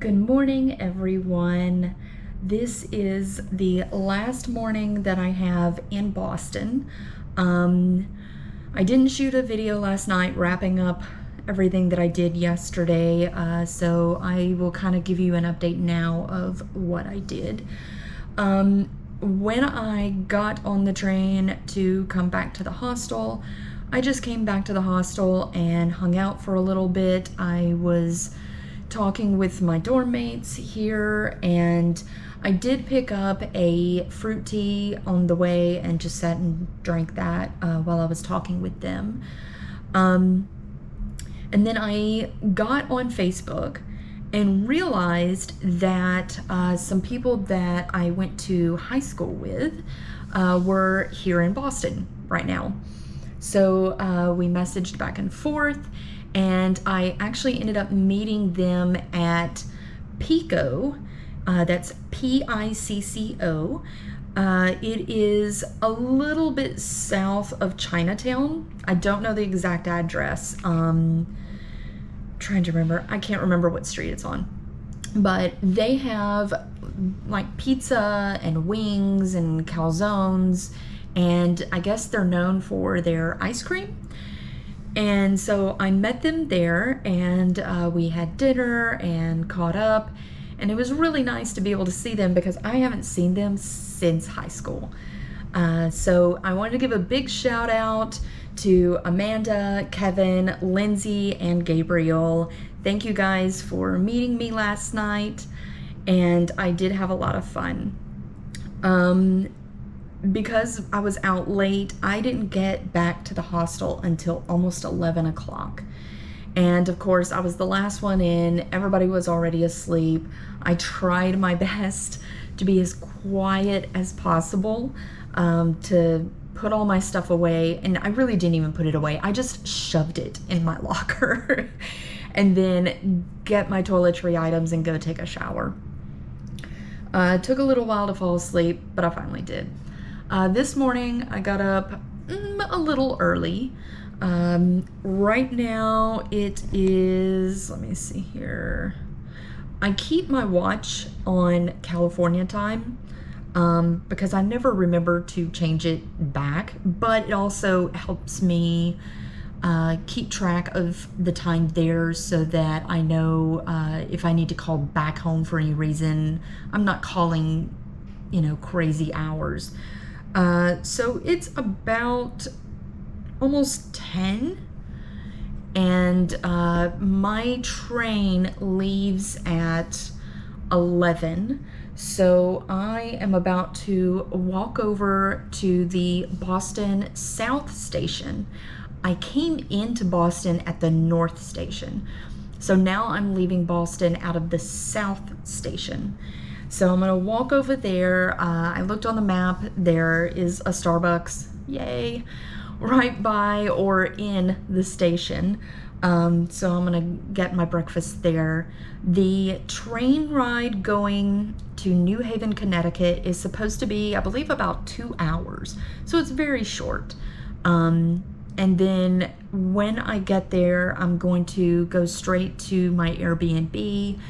Good morning, everyone. This is the last morning that I have in Boston. I didn't shoot a video last night wrapping up everything that I did yesterday, so I will kind of give you an update now of what I did. When I got on the train to come back to the hostel, I just came back to the hostel and hung out for a little bit. I was talking with my dorm mates here, and I did pick up a fruit tea on the way and just sat and drank that while I was talking with them. And then I got on Facebook and realized that some people that I went to high school with were here in Boston right now. So we messaged back and forth, and I actually ended up meeting them at Pico. That's Picco. It is a little bit south of Chinatown. I don't know the exact address. Trying to remember. I can't remember what street it's on. But they have like pizza and wings and calzones, and I guess they're known for their ice cream. And so I met them there, and we had dinner and caught up, and it was really nice to be able to see them because I haven't seen them since high school. So I wanted to give a big shout out to Amanda, Kevin, Lindsay, and Gabriel. Thank you guys for meeting me last night, and I did have a lot of fun. Because I was out late, I didn't get back to the hostel until almost 11 o'clock. And of course, I was the last one in. Everybody was already asleep. I tried my best to be as quiet as possible, to put all my stuff away. And I really didn't even put it away. I just shoved it in my locker and then get my toiletry items and go take a shower. It took a little while to fall asleep, but I finally did. This morning I got up a little early. Right now it is, let me see here. I keep my watch on California time because I never remember to change it back, but it also helps me keep track of the time there so that I know if I need to call back home for any reason, I'm not calling, crazy hours. So it's about almost 10, and my train leaves at 11, so I am about to walk over to the Boston South Station. I came into Boston at the North Station, so now I'm leaving Boston out of the South Station. So I'm gonna walk over there. I looked on the map. There is a Starbucks, yay, right by or in the station. So I'm gonna get my breakfast there. The train ride going to New Haven, Connecticut is supposed to be, I believe, about 2 hours. So it's very short. And then when I get there, I'm going to go straight to my Airbnb,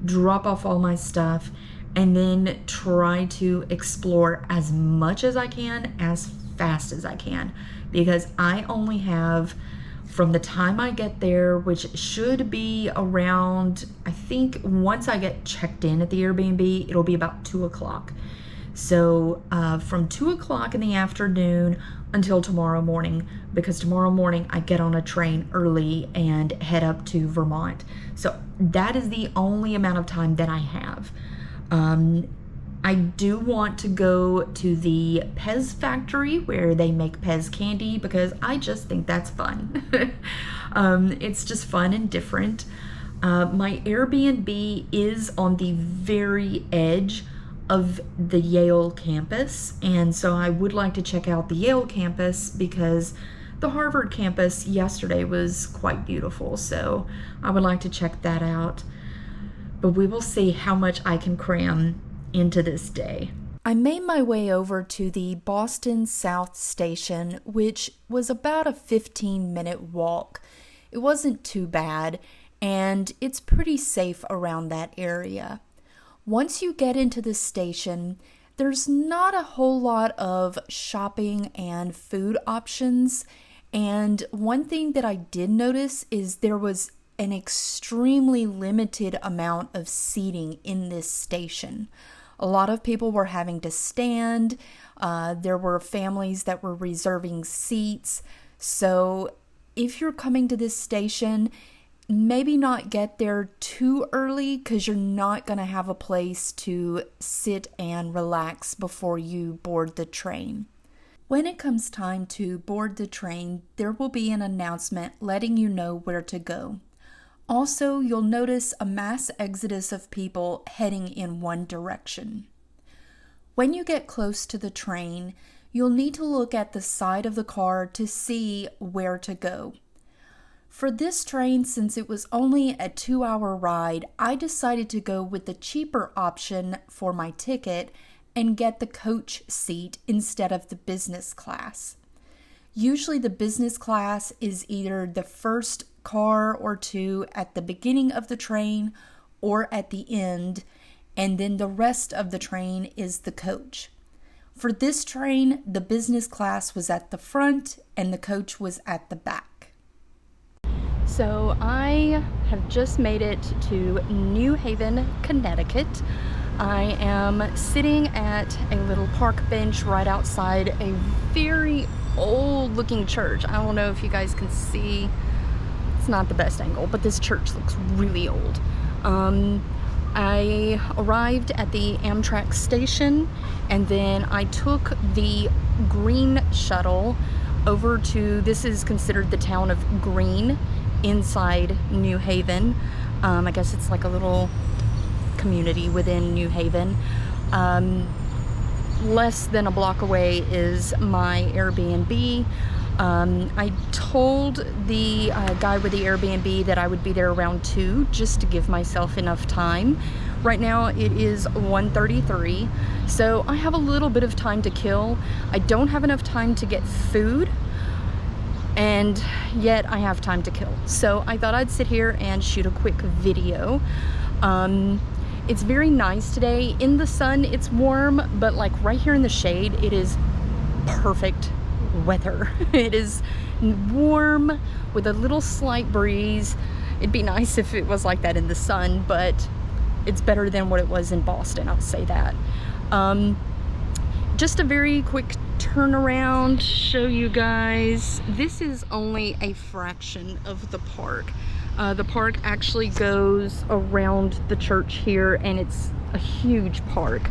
drop off all my stuff, and then try to explore as much as I can, as fast as I can, because I only have, from the time I get there, which should be around, I think once I get checked in at the Airbnb, it'll be about 2 o'clock. So from 2 o'clock in the afternoon until tomorrow morning, because tomorrow morning I get on a train early and head up to Vermont. So that is the only amount of time that I have. I do want to go to the Pez factory where they make Pez candy because I just think that's fun. It's just fun and different. My Airbnb is on the very edge of the Yale campus, and so I would like to check out the Yale campus because the Harvard campus yesterday was quite beautiful, so I would like to check that out. But we will see how much I can cram into this day. I made my way over to the Boston South Station, which was about a 15-minute walk. It wasn't too bad, and it's pretty safe around that area. Once you get into the station, there's not a whole lot of shopping and food options. And one thing that I did notice is there was an extremely limited amount of seating in this station. A lot of people were having to stand. There were families that were reserving seats. So if you're coming to this station, maybe not get there too early because you're not going to have a place to sit and relax before you board the train. When it comes time to board the train, there will be an announcement letting you know where to go. Also, you'll notice a mass exodus of people heading in one direction. When you get close to the train, you'll need to look at the side of the car to see where to go. For this train, since it was only a 2-hour ride, I decided to go with the cheaper option for my ticket and get the coach seat instead of the business class. Usually the business class is either the first car or two at the beginning of the train or at the end, and then the rest of the train is the coach. For this train, the business class was at the front and the coach was at the back. So I have just made it to New Haven, Connecticut. I am sitting at a little park bench right outside a very old looking church. I don't know if you guys can see, it's not the best angle, but this church looks really old. I arrived at the Amtrak station and then I took the Green shuttle over to, this is considered the town of Green inside New Haven. I guess it's like a little community within New Haven. Less than a block away is my Airbnb. I told the guy with the Airbnb that I would be there around 2 just to give myself enough time. Right now it is 1:33, so I have a little bit of time to kill. I don't have enough time to get food, and yet I have time to kill. So I thought I'd sit here and shoot a quick video. It's very nice today. In the sun, it's warm, but like right here in the shade, it is perfect weather. It is warm with a little slight breeze. It'd be nice if it was like that in the sun, but it's better than what it was in Boston, I'll say that. Just a very quick turnaround, show you guys. This is only a fraction of the park. The park actually goes around the church here, and it's a huge park.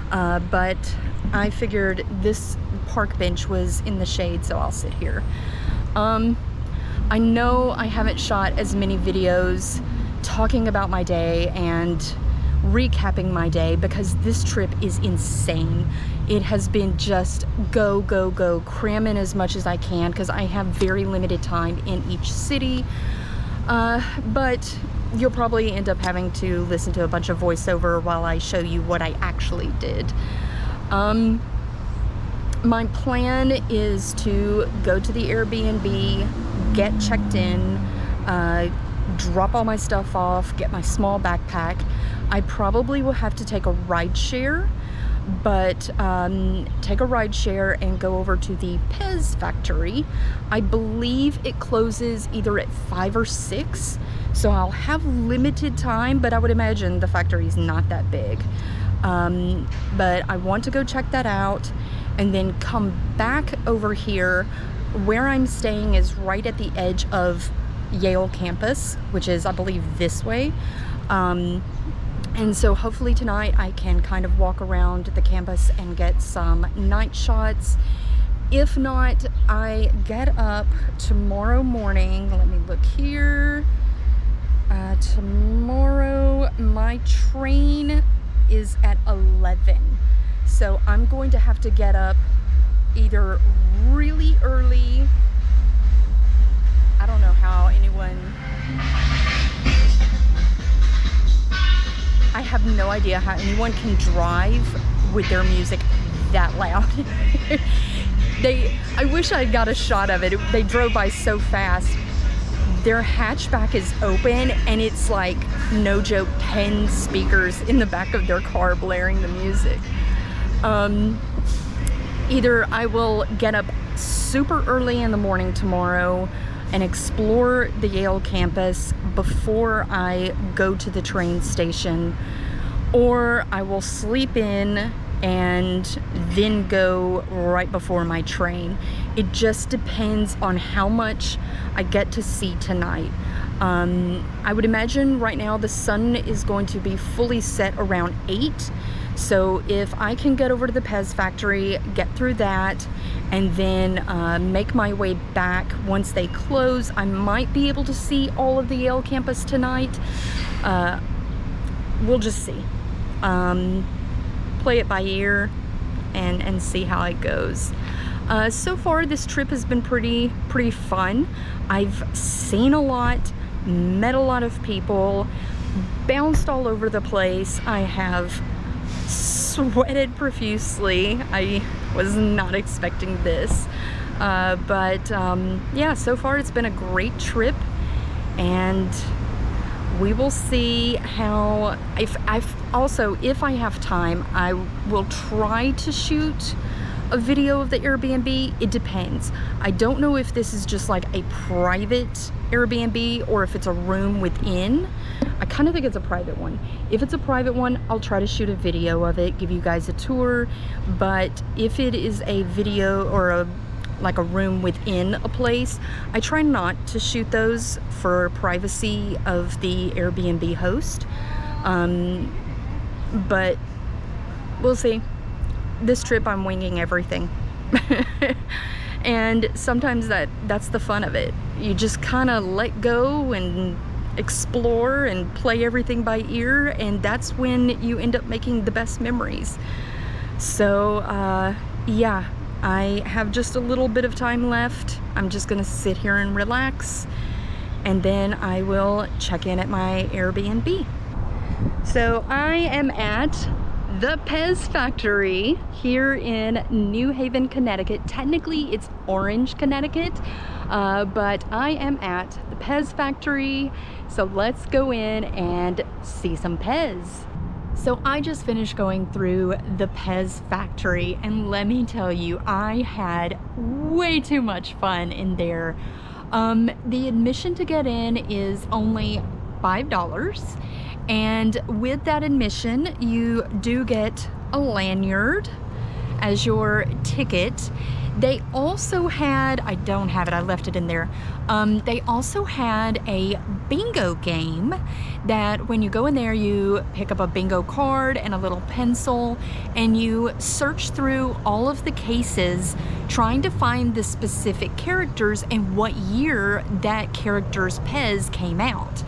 But I figured this park bench was in the shade, so I'll sit here. I know I haven't shot as many videos talking about my day and recapping my day because this trip is insane. It has been just go, go, go, cram in as much as I can because I have very limited time in each city. But you'll probably end up having to listen to a bunch of voiceover while I show you what I actually did. My plan is to go to the Airbnb, get checked in, drop all my stuff off, get my small backpack. I probably will have to take a ride share, but take a ride share and go over to the Pez factory. I believe it closes either at 5 or 6, so I'll have limited time, but I would imagine the factory is not that big. But I want to go check that out and then come back over here. Where I'm staying is right at the edge of Yale campus, which is, I believe, this way. And so hopefully tonight I can kind of walk around the campus and get some night shots. If not, I get up tomorrow morning. Let me look here. Tomorrow my train is at 11. So I'm going to have to get up either really early. I don't know how anyone... I have no idea how anyone can drive with their music that loud. I wish I got a shot of it. They drove by so fast. their hatchback is open, and it's like, no joke, 10 speakers in the back of their car blaring the music. Either I will get up super early in the morning tomorrow and explore the Yale campus before I go to the train station, or I will sleep in and then go right before my train. It just depends on how much I get to see tonight. I would imagine right now the sun is going to be fully set around 8. So if I can get over to the Pez factory, get through that, and then make my way back once they close, I might be able to see all of the Yale campus tonight. We'll just see. Play it by ear and see how it goes. So far this trip has been pretty fun. I've seen a lot, met a lot of people, bounced all over the place. I have sweated profusely. I was not expecting this, but yeah, so far it's been a great trip, and we will see how, if I have time, I will try to shoot a video of the Airbnb. It depends. I don't know if this is just like a private Airbnb or if it's a room within. I kind of think it's a private one. If it's a private one, I'll try to shoot a video of it, give you guys a tour. But if it is a video or like a room within a place, I try not to shoot those for privacy of the Airbnb host. But we'll see. This trip I'm winging everything. And sometimes that's the fun of it. You just kind of let go and explore and play everything by ear, and that's when you end up making the best memories. So yeah, I have just a little bit of time left. I'm just gonna sit here and relax, and then I will check in at my Airbnb. So I am at the Pez factory here in New Haven, Connecticut. Technically it's Orange, Connecticut, but I am at the Pez factory. So let's go in and see some Pez. So I just finished going through the Pez factory, and let me tell you, I had way too much fun in there. The admission to get in is only $5. And with that admission, you do get a lanyard as your ticket. They also had, I don't have it, I left it in there. They also had a bingo game that when you go in there, you pick up a bingo card and a little pencil, and you search through all of the cases trying to find the specific characters and what year that character's Pez came out.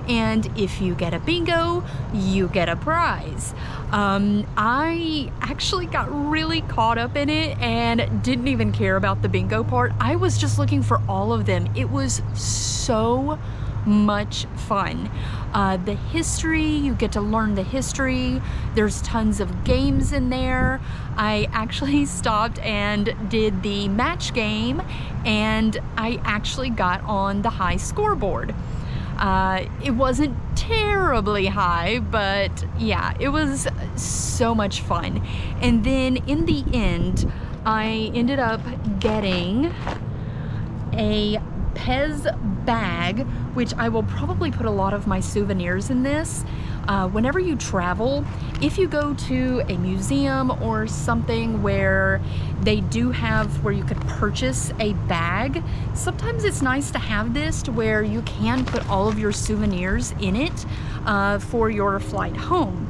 And if you get a bingo, you get a prize. I actually got really caught up in it and didn't even care about the bingo part. I was just looking for all of them. It was so much fun. The history, you get to learn the history. There's tons of games in there. I actually stopped and did the match game, and I actually got on the high scoreboard. It wasn't terribly high, but yeah, it was so much fun. And then in the end, I ended up getting a Pez bag, which I will probably put a lot of my souvenirs in this. Whenever you travel, if you go to a museum or something where they do have where you could purchase a bag, sometimes it's nice to have this to where you can put all of your souvenirs in it for your flight home.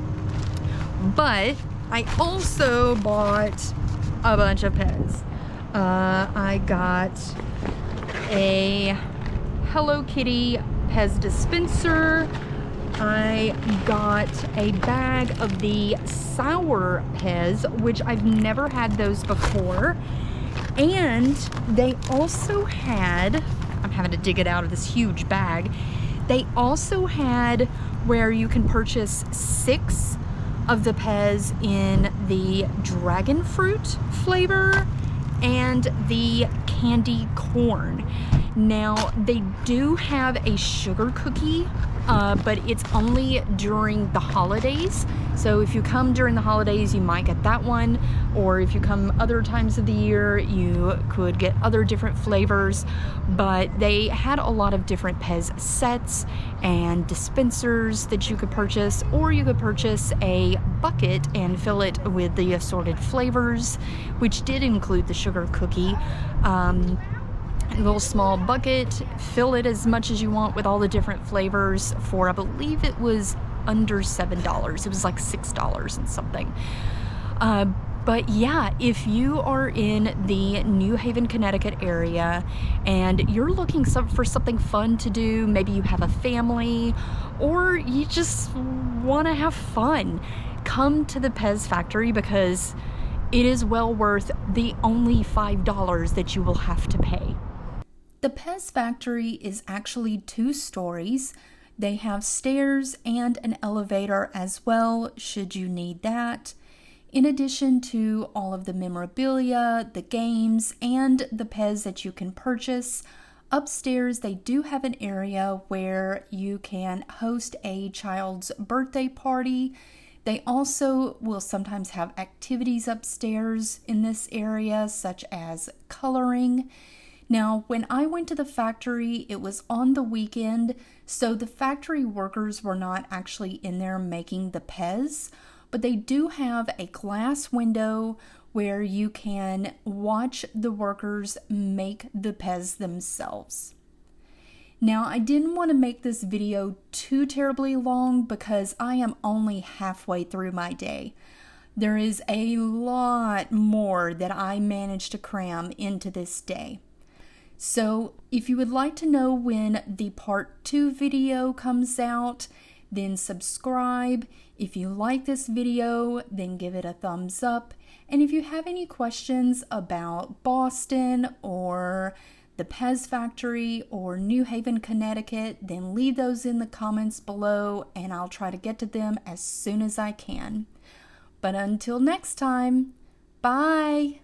But I also bought a bunch of Pez. I got a Hello Kitty Pez dispenser. I got a bag of the sour Pez, which I've never had those before. And they also had, I'm having to dig it out of this huge bag, they also had where you can purchase 6 of the Pez in the dragon fruit flavor and the candy corn. Now, they do have a sugar cookie, but it's only during the holidays. So if you come during the holidays, you might get that one, or if you come other times of the year, you could get other different flavors. But they had a lot of different Pez sets and dispensers that you could purchase, or you could purchase a bucket and fill it with the assorted flavors, which did include the sugar cookie. A little small bucket, fill it as much as you want with all the different flavors for, I believe it was under $7. It was like $6 and something. But yeah, if you are in the New Haven, Connecticut area and you're looking for something fun to do, maybe you have a family or you just want to have fun, come to the Pez factory, because it is well worth the only $5 that you will have to pay. The Pez factory is actually 2 stories. They have stairs and an elevator as well, should you need that. In addition to all of the memorabilia, the games, and the Pez that you can purchase, upstairs they do have an area where you can host a child's birthday party. They also will sometimes have activities upstairs in this area, such as coloring. Now, when I went to the factory, it was on the weekend, so the factory workers were not actually in there making the Pez, but they do have a glass window where you can watch the workers make the Pez themselves. Now, I didn't want to make this video too terribly long because I am only halfway through my day. There is a lot more that I managed to cram into this day. So if you would like to know when the part 2 video comes out, then subscribe. If you like this video, then give it a thumbs up. And if you have any questions about Boston or the Pez factory or New Haven, Connecticut, then leave those in the comments below and I'll try to get to them as soon as I can. But until next time, bye!